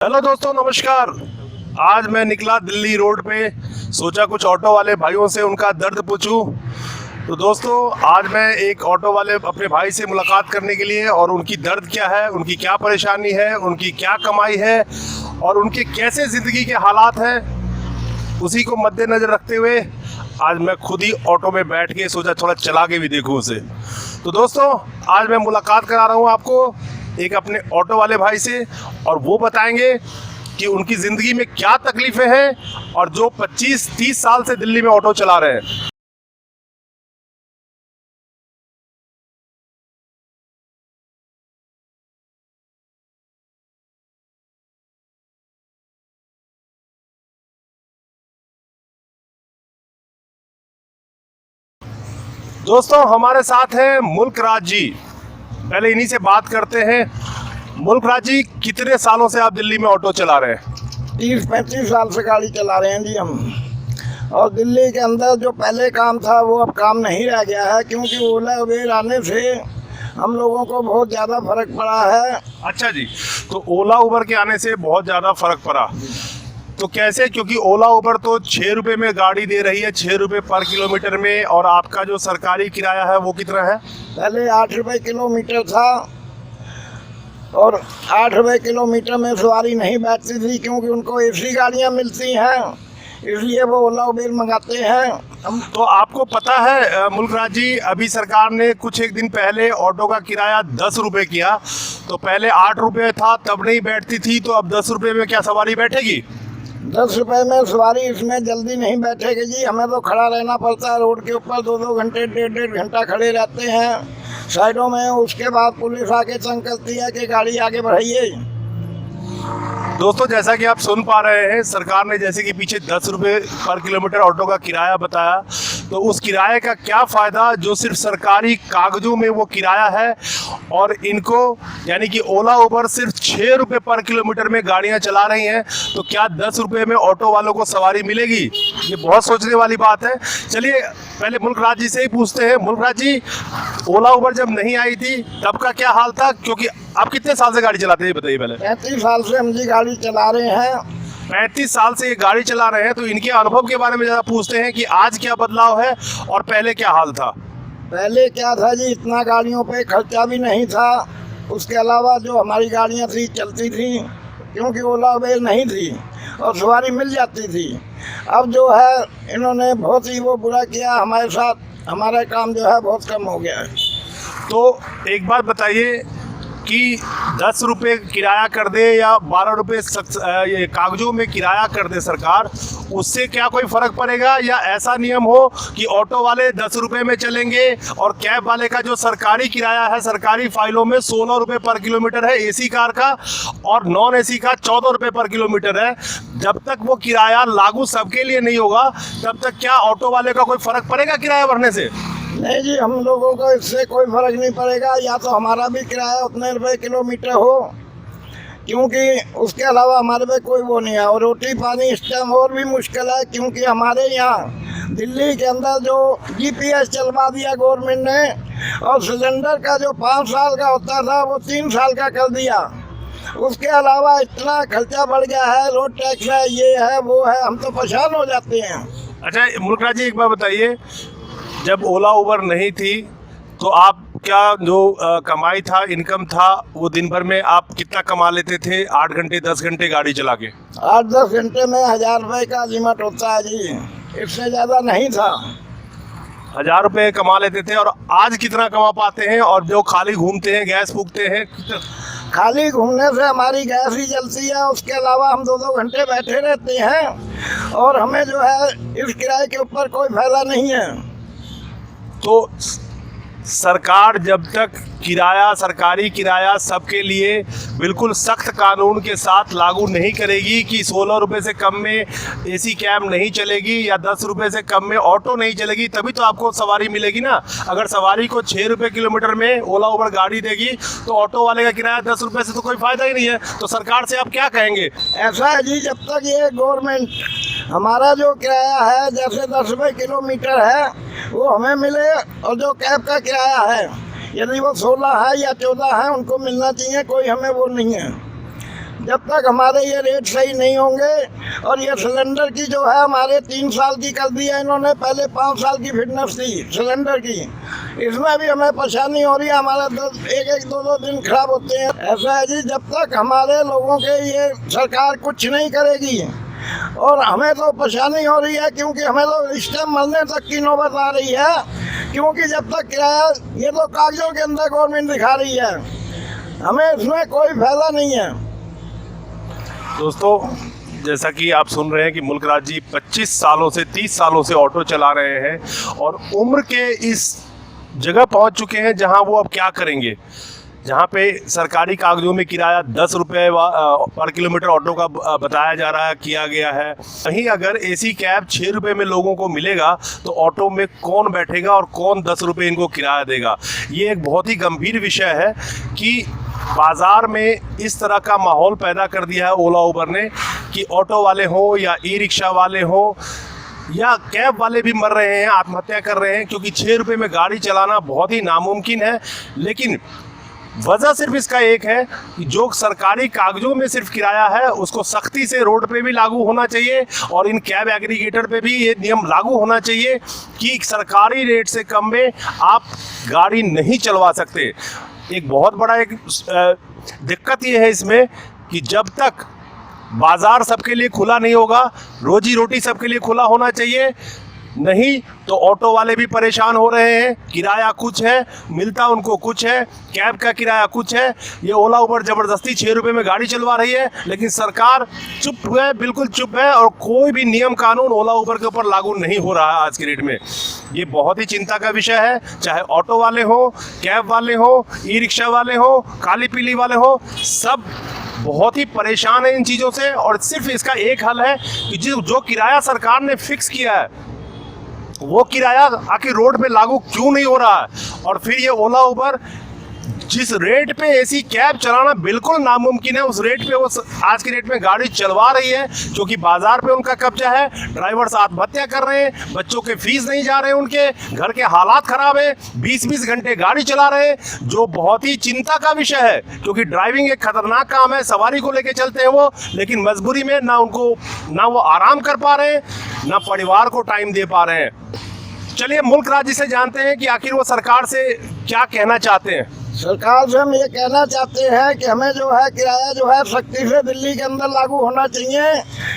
Hello दोस्तों, नमस्कार। आज मैं निकला दिल्ली रोड पे, सोचा कुछ ऑटो वाले भाइयों से उनका दर्द पूछूं। तो दोस्तों, आज मैं एक ऑटो वाले अपने भाई से मुलाकात करने के लिए और उनकी दर्द क्या है, उनकी क्या परेशानी है, उनकी क्या कमाई है और उनके कैसे ज़िंदगी के हालात हैं, उसी को मद्देनज़र रखते हुए आज मैं खुद ही ऑटो में बैठ के सोचा थोड़ा चला के भी देखूं उसे। तो दोस्तों, आज मैं मुलाकात करा रहा हूं आपको एक अपने ऑटो वाले भाई से, और वो बताएंगे कि उनकी ज़िंदगी में क्या तकलीफ़ें हैं और जो 25-30 साल से दिल्ली में ऑटो चला रहे हैं। दोस्तों, हमारे साथ हैं मुल्क राज जी। पहले इन्हीं से बात करते हैं। मुल्क राज जी, कितने सालों से आप दिल्ली में ऑटो चला रहे हैं? 30-35 साल से गाड़ी चला रहे हैं जी हम। और दिल्ली के अंदर जो पहले काम था वो अब काम नहीं रह गया है, क्योंकि ओला उबेर आने से हम लोगों को बहुत ज़्यादा फर्क पड़ा है। अच्छा जी, तो ओला उबर के आने से बहुत ज़्यादा फर्क पड़ा। तो कैसे? क्योंकि ओला उबर तो 6 रुपये में गाड़ी दे रही है, 6 रुपये पर किलोमीटर में, और आपका जो सरकारी किराया है वो कितना है? पहले 8 रुपये किलोमीटर था, और 8 रुपये किलोमीटर में सवारी नहीं बैठती थी, क्योंकि उनको एसी गाड़ियाँ मिलती हैं, इसलिए वो ओला उबेर मंगाते हैं। तो आपको पता है मुल्क राज जी, अभी सरकार ने कुछ एक दिन पहले ऑटो का किराया 10 रुपये किया। तो पहले 8 रुपये था, तब नहीं बैठती थी, तो अब 10 रुपये में क्या सवारी बैठेगी? 10 रुपये में सवारी इसमें जल्दी नहीं बैठेगी जी। हमें तो खड़ा रहना पड़ता है रोड के ऊपर, 2-2 घंटे, 1.5 घंटा खड़े रहते हैं साइडों में। उसके बाद पुलिस आके तंग करती है कि गाड़ी आगे बढ़ाइए। दोस्तों, जैसा कि आप सुन पा रहे हैं, सरकार ने जैसे कि पीछे 10 रुपये पर किलोमीटर ऑटो का किराया बताया, तो उस किराए का क्या फ़ायदा जो सिर्फ सरकारी कागजों में वो किराया है, और इनको यानी कि ओला उबर सिर्फ 6 रुपये पर किलोमीटर में गाड़ियां चला रही हैं, तो क्या 10 रुपये में ऑटो वालों को सवारी मिलेगी? ये बहुत सोचने वाली बात है। चलिए पहले मुल्क राज जी से ही पूछते हैं। मुल्क राज जी, ओला उबर जब नहीं आई थी तब का क्या हाल था? क्योंकि आप कितने साल से गाड़ी चलाते हैं, बताइए पहले। 35 साल से हम जी गाड़ी चला रहे हैं। 35 साल से ये गाड़ी चला रहे हैं, तो इनके अनुभव के बारे में ज़रा पूछते हैं कि आज क्या बदलाव है और पहले क्या हाल था। पहले क्या था जी, इतना गाड़ियों पे खर्चा भी नहीं था। उसके अलावा जो हमारी गाड़ियाँ थी चलती थी, क्योंकि ओला उबेर नहीं थी और सवारी मिल जाती थी। अब जो है इन्होंने बहुत ही वो बुरा किया हमारे साथ, हमारा काम जो है बहुत कम हो गया है। तो एक बात बताइए कि 10 रुपये किराया कर दे या 12 रुपये ये कागजों में किराया कर दे सरकार, उससे क्या कोई फ़र्क पड़ेगा? या ऐसा नियम हो कि ऑटो वाले 10 रुपये में चलेंगे और कैब वाले का जो सरकारी किराया है, सरकारी फाइलों में 16 रुपये पर किलोमीटर है एसी कार का, और नॉन एसी का 14 रुपये पर किलोमीटर है। जब तक वो किराया लागू सबके लिए नहीं होगा, तब तक क्या ऑटो वाले का कोई फ़र्क पड़ेगा किराया बढ़ने से? नहीं जी, हम लोगों को इससे कोई फ़र्क नहीं पड़ेगा। या तो हमारा भी किराया उतने रुपये किलोमीटर हो, क्योंकि उसके अलावा हमारे पे कोई वो नहीं है। और रोटी पानी इस टाइम और भी मुश्किल है, क्योंकि हमारे यहाँ दिल्ली के अंदर जो GPS चलवा दिया गवर्नमेंट ने, और सिलेंडर का जो 5 साल का होता था वो 3 साल का कर दिया। उसके अलावा इतना खर्चा बढ़ गया है, रोड टैक्स है, ये है वो है, हम तो परेशान हो जाते हैं। अच्छा मुल्क राज जी, एक बार बताइए, जब ओला उबर नहीं थी तो आप क्या जो कमाई था, इनकम था, वो दिन भर में आप कितना कमा लेते थे 8 घंटे 10 घंटे गाड़ी चला के? 8-10 घंटे में 1000 रुपये का लिमिट होता है जी, इससे ज़्यादा नहीं था। 1000 रुपये कमा लेते थे, और आज कितना कमा पाते हैं? और जो खाली घूमते हैं, गैस फूकते हैं, खाली घूमने से हमारी गैस ही जलती है। उसके अलावा हम 2-2 घंटे बैठे रहते हैं, और हमें जो है इस किराए के ऊपर कोई फायदा नहीं है। तो सरकार जब तक किराया, सरकारी किराया सबके लिए बिल्कुल सख्त कानून के साथ लागू नहीं करेगी कि 16 रुपये से कम में एसी कैब नहीं चलेगी या 10 रुपये से कम में ऑटो नहीं चलेगी, तभी तो आपको सवारी मिलेगी ना। अगर सवारी को 6 रुपये किलोमीटर में ओला उबर गाड़ी देगी, तो ऑटो वाले का किराया 10 रुपये से तो कोई फ़ायदा ही नहीं है। तो सरकार से आप क्या कहेंगे? ऐसा है जी, जब तक ये गवर्नमेंट हमारा जो किराया है, जैसे 10 रुपये किलोमीटर है, वो हमें मिले, और जो कैब का किराया है, यदि वो 16 है या 14 है, उनको मिलना चाहिए। कोई हमें वो नहीं है। जब तक हमारे ये रेट सही नहीं होंगे। और ये सिलेंडर की जो है हमारे 3 साल की कर दी है इन्होंने, पहले 5 साल की फिटनेस थी सिलेंडर की। इसमें भी हमें परेशानी हो रही है, हमारे एक 2 दिन खराब होते हैं। ऐसा है जी, जब तक हमारे लोगों के ये सरकार कुछ नहीं करेगी, और हमें तो परेशानी हो रही है क्योंकि हमें तो इस टाइम मरने तक की नौबत आ रही है, क्योंकि जब तक किराया ये तो कागजों के अंदर गवर्नमेंट दिखा रही है, हमें इसमें कोई फायदा नहीं है। दोस्तों, जैसा कि आप सुन रहे हैं कि मुल्क राज जी 25 सालों से 30 सालों से ऑटो चला रहे हैं और उम्र के इस जगह पहुंच चुके हैं जहां वो अब क्या करेंगे, जहां पे सरकारी कागजों में किराया 10 रुपये पर किलोमीटर ऑटो का बताया जा रहा है, किया गया है। वहीं अगर एसी कैब 6 रुपये में लोगों को मिलेगा तो ऑटो में कौन बैठेगा और कौन 10 रुपये इनको किराया देगा। ये एक बहुत ही गंभीर विषय है कि बाज़ार में इस तरह का माहौल पैदा कर दिया है ओला उबर ने कि ऑटो वाले हों या ई रिक्शा वाले हों या कैब वाले भी मर रहे हैं, आत्महत्या कर रहे हैं, क्योंकि 6 रुपये में गाड़ी चलाना बहुत ही नामुमकिन है। लेकिन वजह सिर्फ इसका एक है कि जो सरकारी कागजों में सिर्फ किराया है उसको सख्ती से रोड पे भी लागू होना चाहिए और इन कैब एग्रीगेटर पे भी ये नियम लागू होना चाहिए कि सरकारी रेट से कम में आप गाड़ी नहीं चलवा सकते। एक बहुत बड़ा एक दिक्कत ये है इसमें कि जब तक बाज़ार सबके लिए खुला नहीं होगा, रोजी रोटी सबके लिए खुला होना चाहिए, नहीं तो ऑटो वाले भी परेशान हो रहे हैं। किराया कुछ है, मिलता उनको कुछ है, कैब का किराया कुछ है। ये ओला उबर ज़बरदस्ती 6 रुपये में गाड़ी चलवा रही है, लेकिन सरकार चुप है, बिल्कुल चुप है और कोई भी नियम कानून ओला उबर के ऊपर लागू नहीं हो रहा है आज की डेट में। ये बहुत ही चिंता का विषय है, चाहे ऑटो वाले हो, कैब वाले हो, ई रिक्शा वाले हो, काली पीली वाले हो, सब बहुत ही परेशान है इन चीज़ों से। और सिर्फ इसका एक हल है कि जो किराया सरकार ने फिक्स किया है वो किराया आखिर रोड पे लागू क्यों नहीं हो रहा है। और फिर ये ओला उबर जिस रेट पे एसी कैब चलाना बिल्कुल नामुमकिन है, उस रेट पे वो आज की रेट में गाड़ी चलवा रही है, क्योंकि बाजार पे उनका कब्जा है। ड्राइवर्स आत्महत्या कर रहे हैं, बच्चों के फीस नहीं जा रहे हैं, उनके घर के हालात खराब है, 20-20 घंटे गाड़ी चला रहे हैं, जो बहुत ही चिंता का विषय है। क्योंकि ड्राइविंग एक खतरनाक काम है, सवारी को लेके चलते हैं वो, लेकिन मजबूरी में ना वो आराम कर पा रहे हैं, ना परिवार को टाइम दे पा रहे हैं। चलिए मुल्क राज्य से जानते हैं कि आखिर वो सरकार से क्या कहना चाहते हैं। सरकार से हम ये कहना चाहते हैं कि हमें जो है किराया जो है सख्ती से दिल्ली के अंदर लागू होना चाहिए,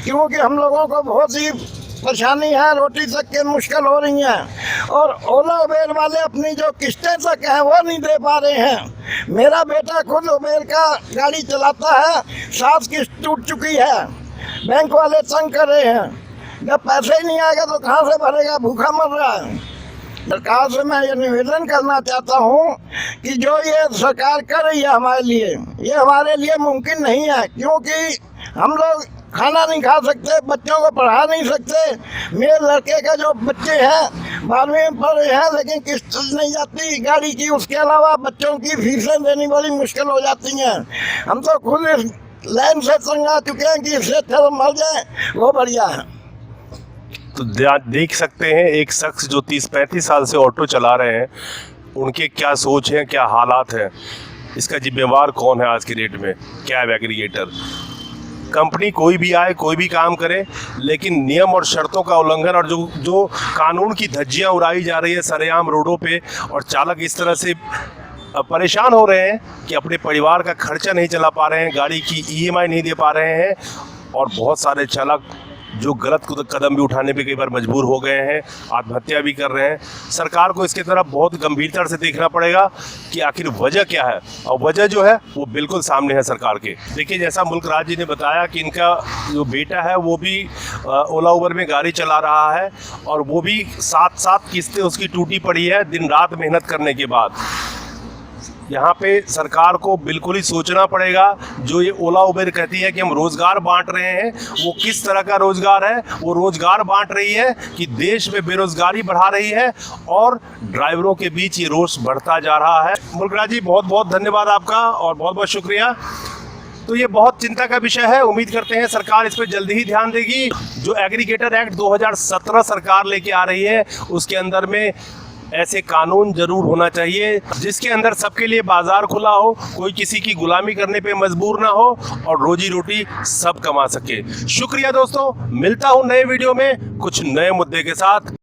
क्योंकि हम लोगों को बहुत ही परेशानी है, रोटी तक के मुश्किल हो रही हैं। और ओला उबेर वाले अपनी जो किस्तें तक हैं वो नहीं दे पा रहे हैं। मेरा बेटा खुद उबेर का गाड़ी चलाता है, 7 किस्त टूट चुकी है, बैंक वाले तंग कर रहे हैं, जब पैसे ही नहीं आएगा तो कहाँ से भरेगा, भूखा मर रहा है। सरकार से मैं ये निवेदन करना चाहता हूँ कि जो ये सरकार कर रही है हमारे लिए, ये हमारे लिए मुमकिन नहीं है, क्योंकि हम लोग खाना नहीं खा सकते, बच्चों को पढ़ा नहीं सकते। मेरे लड़के का जो बच्चे हैं 12वीं में पढ़ रहे हैं, लेकिन किस्त नहीं जाती गाड़ी की, उसके अलावा बच्चों की फीसें देनी बड़ी मुश्किल हो जाती हैं। हम तो खुद इस लाइन से तंग आ चुके हैं कि इससे अच्छा मर जाए वो बढ़िया है। तो देख सकते हैं एक शख्स जो 30-35 साल से ऑटो चला रहे हैं, उनके क्या सोच है, क्या हालात हैं। इसका जिम्मेवार कौन है आज की डेट में? कैब एग्रीगेटर कंपनी कोई भी आए, कोई भी काम करे, लेकिन नियम और शर्तों का उल्लंघन और जो कानून की धज्जियां उड़ाई जा रही है सरेआम रोडों पे, और चालक इस तरह से परेशान हो रहे हैं कि अपने परिवार का खर्चा नहीं चला पा रहे हैं, गाड़ी की EMI नहीं दे पा रहे हैं, और बहुत सारे चालक जो गलत कदम भी उठाने पे कई बार मजबूर हो गए हैं, आत्महत्या भी कर रहे हैं। सरकार को इसकी तरफ बहुत गंभीरता से देखना पड़ेगा कि आखिर वजह क्या है, और वजह जो है वो बिल्कुल सामने है सरकार के। देखिए, जैसा मुल्क राज जी ने बताया कि इनका जो बेटा है वो भी ओला उबर में गाड़ी चला रहा है, और वो भी 7 किस्तें उसकी टूटी पड़ी है दिन रात मेहनत करने के बाद। यहाँ पे सरकार को बिल्कुल ही सोचना पड़ेगा। जो ये ओला उबेर कहती है कि हम रोज़गार बांट रहे हैं, वो किस तरह का रोज़गार है? वो रोज़गार बांट रही है कि देश में बेरोज़गारी बढ़ा रही है और ड्राइवरों के बीच ये रोष बढ़ता जा रहा है। मुल्क राज जी, बहुत बहुत धन्यवाद आपका और बहुत बहुत शुक्रिया। तो ये बहुत चिंता का विषय है, उम्मीद करते हैं सरकार इस पर जल्दी ही ध्यान देगी। जो एग्रीगेटर एक्ट 2017 सरकार लेके आ रही है, उसके अंदर में ऐसे कानून जरूर होना चाहिए जिसके अंदर सबके लिए बाजार खुला हो, कोई किसी की गुलामी करने पे मजबूर ना हो और रोजी रोटी सब कमा सके। शुक्रिया दोस्तों, मिलता हूं नए वीडियो में कुछ नए मुद्दे के साथ।